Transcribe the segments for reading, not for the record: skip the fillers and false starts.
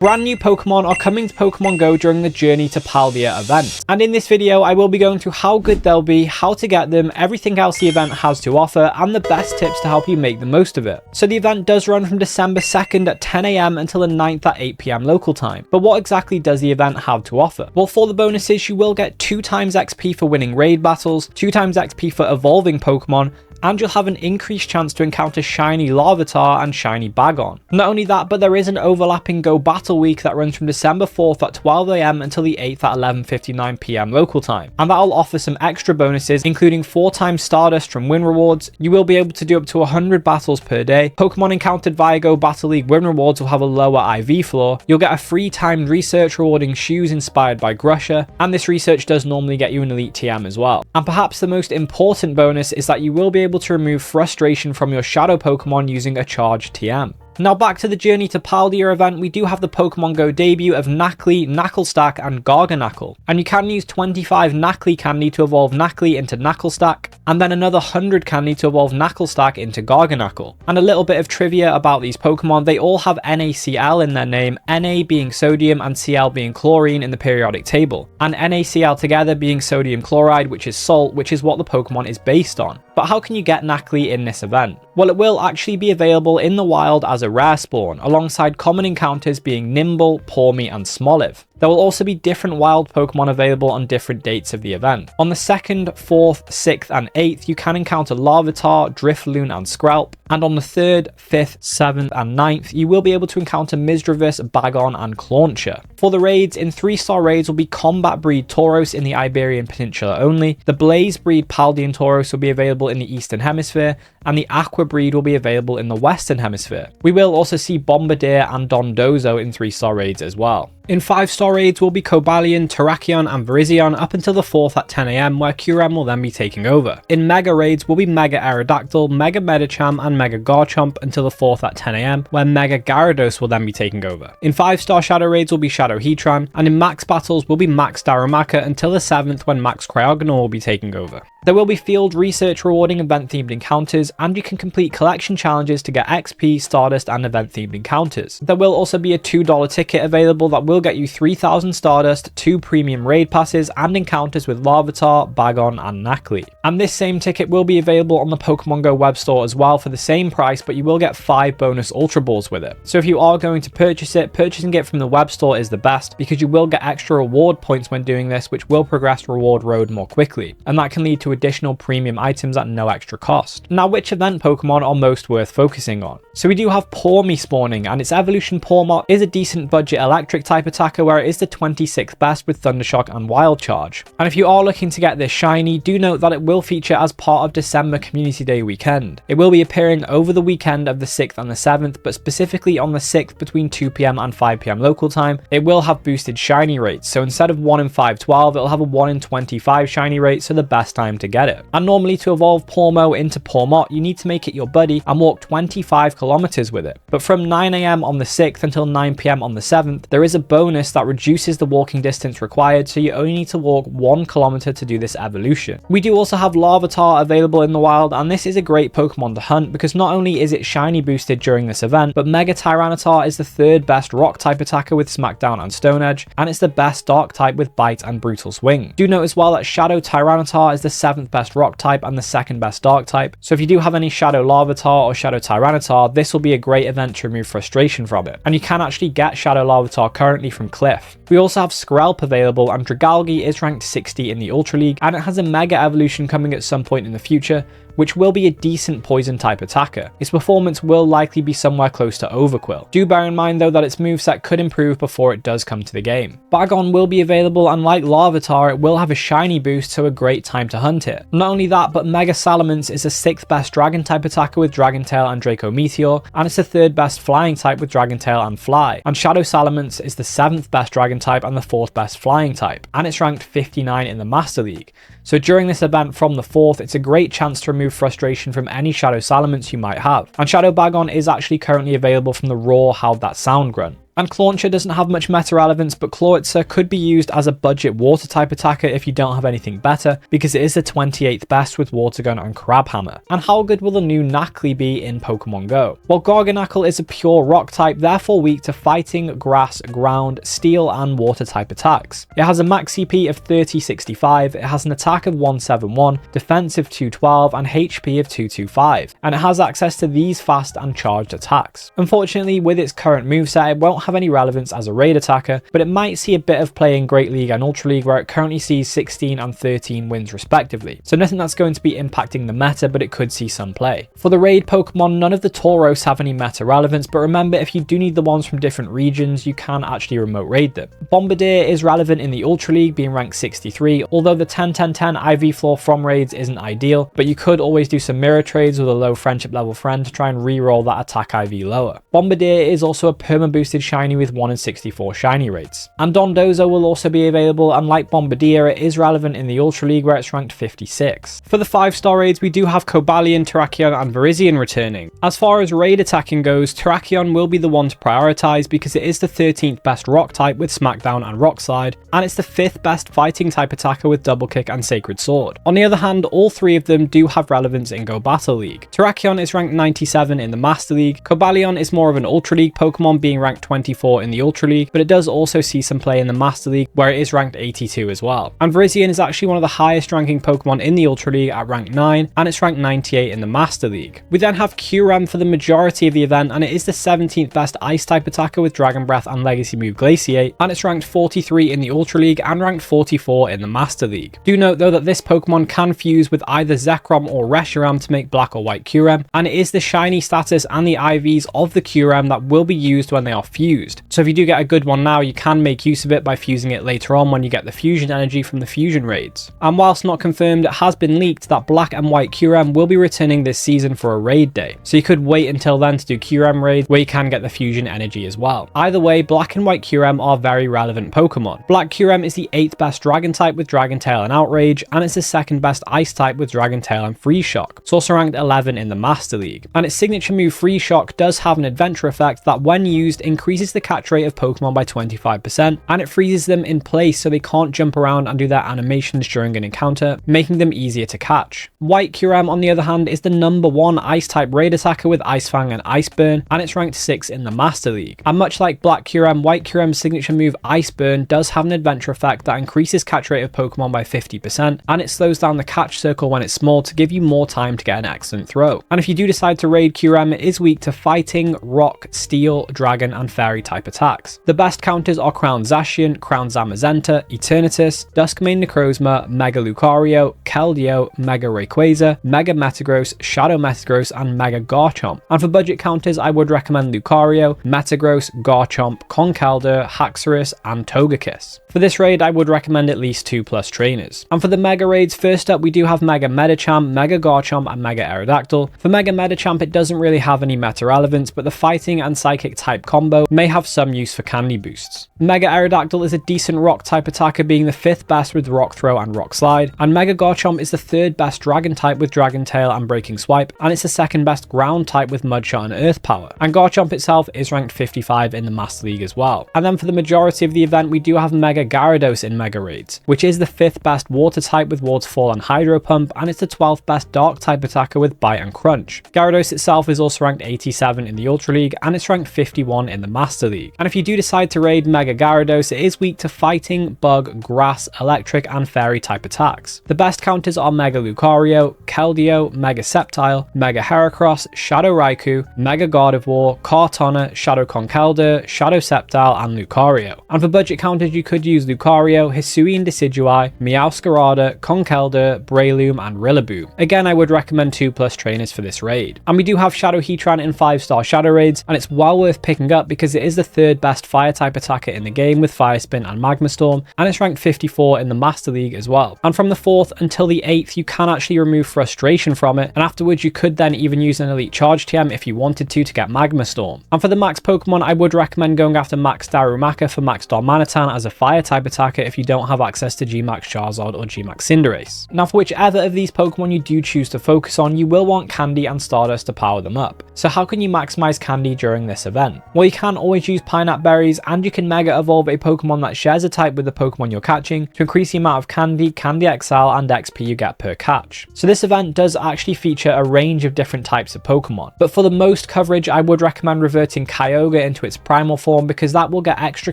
Brand new Pokemon are coming to Pokemon Go during the Journey to Paldea event. And in this video, I will be going through how good they'll be, how to get them, everything else the event has to offer, and the best tips to help you make the most of it. So the event does run from December 2nd at 10 AM until the 9th at 8 PM local time. But what exactly does the event have to offer? Well, for the bonuses, you will get 2 times XP for winning raid battles, 2 times XP for evolving Pokemon, and you'll have an increased chance to encounter shiny Larvitar and shiny Bagon. Not only that, but there is an overlapping Go Battle Week that runs from December 4th at 12 AM until the 8th at 11:59 PM local time. And that'll offer some extra bonuses, including 4 times Stardust from win rewards. You will be able to do up to 100 battles per day. Pokemon encountered via Go Battle League win rewards will have a lower IV floor. You'll get a free timed research rewarding shoes inspired by Grusha, and this research does normally get you an Elite TM as well. And perhaps the most important bonus is that you will be able to remove frustration from your shadow Pokemon using a charged TM. Now back to the Journey to Paldea event, we do have the Pokemon Go debut of Nacli, Naclstack and GARGANACL. And you can use 25 Nacli candy to evolve Nacli into Naclstack, and then another 100 candy to evolve Naclstack into GARGANACL. And a little bit of trivia about these Pokemon, they all have NaCl in their name, Na being sodium and Cl being chlorine in the periodic table. And NaCl together being sodium chloride, which is salt, which is what the Pokemon is based on. But how can you get Nacli in this event? Well, it will actually be available in the wild as a rare spawn, alongside common encounters being Nimble, Pawmi and Smoliv. There will also be different wild Pokemon available on different dates of the event. On the 2nd, 4th, 6th and 8th, you can encounter Larvitar, Drifloon and Skrelp. And on the 3rd, 5th, 7th and 9th, you will be able to encounter Misdreavus, Bagon and Clauncher. For the raids, in 3-star raids will be Combat Breed Tauros in the Iberian Peninsula only. The Blaze Breed Paldean Tauros will be available in the Eastern Hemisphere, and the Aqua Breed will be available in the Western Hemisphere. We will also see Bombardier and Dondozo in 3-star raids as well. In 5-star raids will be Cobalion, Terrakion and Virizion up until the 4th at 10 AM, where Kyurem will then be taking over. In Mega raids will be Mega Aerodactyl, Mega Medicham and Mega Garchomp until the 4th at 10 AM, where Mega Gyarados will then be taking over. In 5-star Shadow raids will be Shadow Heatran, and in Max battles will be Max Darumaka until the 7th, when Max Cryogonal will be taking over. There will be field research rewarding event-themed encounters, and you can complete collection challenges to get XP, Stardust, and event-themed encounters. There will also be a $2 ticket available that will get you 3,000 Stardust, 2 premium raid passes, and encounters with Larvitar, Bagon, and Nacli. And this same ticket will be available on the Pokemon Go web store as well for the same price, but you will get 5 bonus Ultra Balls with it. So if you are going to purchase it, purchasing it from the web store is the best, because you will get extra reward points when doing this, which will progress Reward Road more quickly, and that can lead to additional premium items at no extra cost. Now, which event Pokemon are most worth focusing on? So we do have Pawmi spawning, and its evolution Pawmot is a decent budget electric type attacker, where it is the 26th best with Thundershock and Wild Charge. And if you are looking to get this shiny, do note that it will feature as part of December Community Day weekend. It will be appearing over the weekend of the 6th and the 7th, but specifically on the 6th between 2 PM and 5 PM local time, it will have boosted shiny rates. So instead of 1 in 512, it'll have a 1 in 25 shiny rate, so the best time to get it. And normally to evolve Pawmo into Pawmot, you need to make it your buddy and walk 25 kilometers with it. But from 9 AM on the 6th until 9 PM on the 7th, there is a bonus that reduces the walking distance required, so you only need to walk 1 kilometer to do this evolution. We do also have Larvitar available in the wild, and this is a great Pokemon to hunt because not only is it shiny boosted during this event, but Mega Tyranitar is the 3rd best rock type attacker with Smackdown and Stone Edge, and it's the best dark type with Bite and Brutal Swing. Do note as well that Shadow Tyranitar is the 7th best rock type and the 2nd best dark type, so if you do have any Shadow Larvitar or Shadow Tyranitar, this will be a great event to remove frustration from it, and you can actually get Shadow Larvitar currently from Cliff. We also have Skrelp available, and Dragalge is ranked 60 in the Ultra League, and it has a Mega Evolution coming at some point in the future, which will be a decent poison type attacker. Its performance will likely be somewhere close to Overqwil. Do bear in mind though that its moveset could improve before it does come to the game. Bagon will be available, and like Larvitar, it will have a shiny boost, so a great time to hunt it. Not only that, but Mega Salamence is the 6th best dragon type attacker with Dragon Tail and Draco Meteor, and it's the 3rd best flying type with Dragon Tail and Fly. And Shadow Salamence is the 7th best dragon type and the 4th best flying type, and it's ranked 59 in the Master League. So during this event from the 4th, it's a great chance to remove frustration from any Shadow Salamence you might have. And Shadow Bagon is actually currently available from the raw How'd That Sound run. And Clauncher doesn't have much meta relevance, but Clawitzer could be used as a budget water type attacker if you don't have anything better, because it is the 28th best with Water Gun and Crab Hammer. And how good will the new Nacli be in Pokemon Go? Well, GARGANACL is a pure rock type, therefore weak to fighting, grass, ground, steel and water type attacks. It has a max CP of 3065, it has an attack of 171, defense of 212 and HP of 225, and it has access to these fast and charged attacks. Unfortunately, with its current moveset, it won't have any relevance as a raid attacker, but it might see a bit of play in Great League and Ultra League, where it currently sees 16 and 13 wins respectively. So nothing that's going to be impacting the meta, but it could see some play. For the raid Pokemon, none of the Tauros have any meta relevance, but remember, if you do need the ones from different regions, you can actually remote raid them. Bombardier is relevant in the Ultra League, being ranked 63, although the 10-10-10 IV floor from raids isn't ideal, but you could always do some mirror trades with a low friendship level friend to try and re-roll that attack IV lower. Bombardier is also a perma boosted shiny with 1 in 64 shiny rates. And Dondozo will also be available, and like Bombardier, it is relevant in the Ultra League where it's ranked 56. For the 5-star raids, we do have Cobalion, Terrakion and Virizion returning. As far as raid attacking goes, Terrakion will be the one to prioritize because it is the 13th best rock type with Smackdown and Rock Slide, and it's the 5th best fighting type attacker with Double Kick and Sacred Sword. On the other hand, all 3 of them do have relevance in Go Battle League. Terrakion is ranked 97 in the Master League, Cobalion is more of an Ultra League Pokemon, being ranked 24 in the Ultra League, but it does also see some play in the Master League where it is ranked 82 as well. And Virizion is actually one of the highest ranking Pokemon in the Ultra League at rank 9, and it's ranked 98 in the Master League. We then have Kyurem for the majority of the event, and it is the 17th best Ice type attacker with Dragon Breath and Legacy move Glaciate, and it's ranked 43 in the Ultra League and ranked 44 in the Master League. Do note though that this Pokemon can fuse with either Zekrom or Reshiram to make black or white Kyurem, and it is the shiny status and the IVs of the Kyurem that will be used when they are fused. So if you do get a good one now, you can make use of it by fusing it later on when you get the fusion energy from the fusion raids. And whilst not confirmed, it has been leaked that black and white Kyurem will be returning this season for a raid day. So you could wait until then to do Kyurem raids where you can get the fusion energy as well. Either way, black and white Kyurem are very relevant Pokemon. Black Kyurem is the 8th best dragon type with Dragon Tail and Outrage, and it's the 2nd best ice type with Dragon Tail and Freeze Shock. It's also ranked 11 in the Master League. And its signature move Freeze Shock does have an adventure effect that when used increases the catch rate of Pokemon by 25%, and it freezes them in place so they can't jump around and do their animations during an encounter, making them easier to catch. White Kyurem on the other hand is the #1 ice type raid attacker with Ice Fang and Ice Burn, and it's ranked 6 in the Master League. And much like Black Kyurem, White Kyurem's signature move Ice Burn does have an adventure effect that increases catch rate of Pokemon by 50%, and it slows down the catch circle when it's small to give you more time to get an excellent throw. And if you do decide to raid Kyurem, it is weak to fighting, rock, steel, dragon and fairy type attacks. The best counters are Crown Zacian, Crown Zamazenta, Eternatus, Duskmane Necrozma, Mega Lucario, Keldeo, Mega Rayquaza, Mega Metagross, Shadow Metagross and Mega Garchomp. And for budget counters, I would recommend Lucario, Metagross, Garchomp, Conkeldurr, Haxorus and Togekiss. For this raid, I would recommend at least 2+ trainers. And for the Mega raids, first up we do have Mega Medicham, Mega Garchomp and Mega Aerodactyl. For Mega Medicham, it doesn't really have any meta relevance, but the fighting and psychic type combo may have some use for candy boosts. Mega Aerodactyl is a decent rock type attacker, being the 5th best with Rock Throw and Rock Slide, and Mega Garchomp is the 3rd best dragon type with Dragon Tail and Breaking Swipe, and it's the 2nd best ground type with Mudshot and Earth Power. And Garchomp itself is ranked 55 in the Master League as well. And then for the majority of the event, we do have Mega Gyarados in Mega Raids, which is the 5th best water type with Waterfall and Hydro Pump, and it's the 12th best dark type attacker with Bite and Crunch. Gyarados itself is also ranked 87 in the Ultra League, and it's ranked 51 in the Master League. And if you do decide to raid Mega Gyarados, it is weak to fighting, bug, grass, electric and fairy type attacks. The best counters are Mega Lucario, Keldeo, Mega Sceptile, Mega Heracross, Shadow Raikou, Mega Gardevoir, Kartana, Shadow Conkeldurr, Shadow Sceptile and Lucario. And for budget counters, you could use Lucario, Hisuian Decidueye, Meowscarada, Conkeldurr, Breloom and Rillaboom. Again, I would recommend 2+ trainers for this raid. And we do have Shadow Heatran in 5-star Shadow Raids, and it's well worth picking up because it is the 3rd best fire type attacker in the game with Fire Spin and Magma Storm, and it's ranked 54 in the Master League as well. And from the 4th until the 8th, you can actually remove Frustration from it, and afterwards you could then even use an Elite Charge TM if you wanted to get Magma Storm. And for the max Pokemon, I would recommend going after Max Darumaka for Max Darmanitan as a fire type attacker if you don't have access to G-Max Charizard or G-Max Cinderace. Now for whichever of these Pokemon you do choose to focus on, you will want Candy and Stardust to power them up. So how can you maximize Candy during this event? Well, you can always always use pineapple berries, and you can mega evolve a Pokemon that shares a type with the Pokemon you're catching to increase the amount of candy, Candy XL, and XP you get per catch. So this event does actually feature a range of different types of Pokemon, but for the most coverage I would recommend reverting Kyogre into its primal form, because that will get extra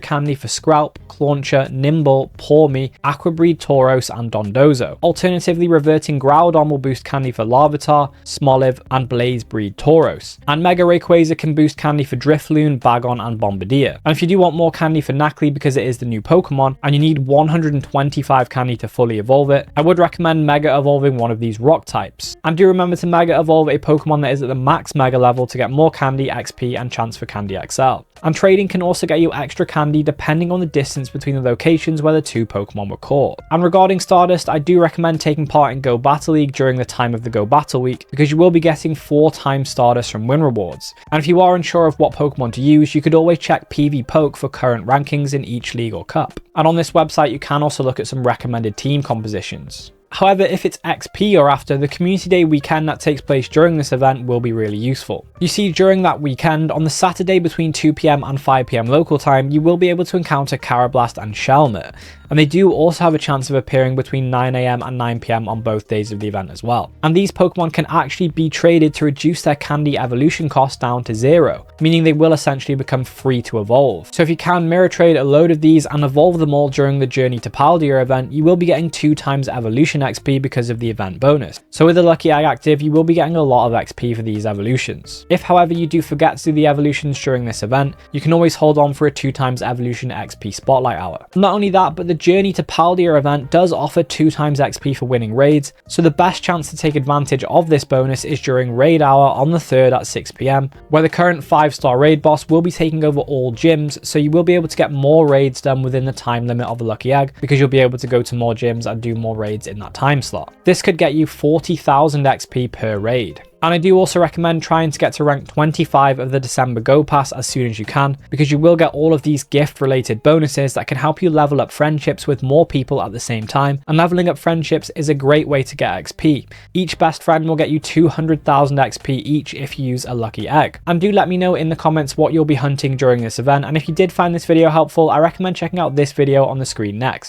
candy for Skrelp, Clauncher, Nimble, Pawmi, Aqua Breed Tauros, and Dondozo. Alternatively, reverting Groudon will boost candy for Larvitar, Smoliv, and Blaze Breed Tauros. And Mega Rayquaza can boost candy for Drifloon, Bagon, and Bombardier. And if you do want more candy for Nacli because it is the new Pokemon, and you need 125 candy to fully evolve it, I would recommend Mega Evolving one of these rock types. And do remember to Mega Evolve a Pokemon that is at the max Mega level to get more candy, XP, and chance for Candy XL. And trading can also get you extra candy depending on the distance between the locations where the two Pokemon were caught. And regarding Stardust, I do recommend taking part in Go Battle League during the time of the Go Battle Week, because you will be getting 4 times Stardust from win rewards. And if you are unsure of what Pokemon to use, you could always check PV Poke for current rankings in each league or cup. And on this website you can also look at some recommended team compositions. However, if it's XP you're after, the Community Day weekend that takes place during this event will be really useful. You see, during that weekend, on the Saturday between 2 PM and 5 PM local time, you will be able to encounter Carablast and Shelmet, and they do also have a chance of appearing between 9 AM and 9 PM on both days of the event as well. And these Pokemon can actually be traded to reduce their candy evolution cost down to 0, meaning they will essentially become free to evolve. So if you can mirror trade a load of these and evolve them all during the Journey to Paldea event, you will be getting 2 times evolution XP because of the event bonus. So with the Lucky Egg active, you will be getting a lot of XP for these evolutions. If however you do forget to do the evolutions during this event, you can always hold on for a 2 times evolution XP spotlight hour. Not only that, but the Journey to Paldea event does offer 2 times XP for winning raids, so the best chance to take advantage of this bonus is during raid hour on the 3rd at 6 PM, where the current 5-star raid boss will be taking over all gyms, so you will be able to get more raids done within the time limit of a Lucky Egg, because you'll be able to go to more gyms and do more raids in that time slot. This could get you 40,000 XP per raid. And I do also recommend trying to get to rank 25 of the December Go Pass as soon as you can, because you will get all of these gift related bonuses that can help you level up friendships with more people at the same time, and leveling up friendships is a great way to get XP. Each best friend will get you 200,000 XP each if you use a Lucky Egg. And do let me know in the comments what you'll be hunting during this event, and if you did find this video helpful, I recommend checking out this video on the screen next.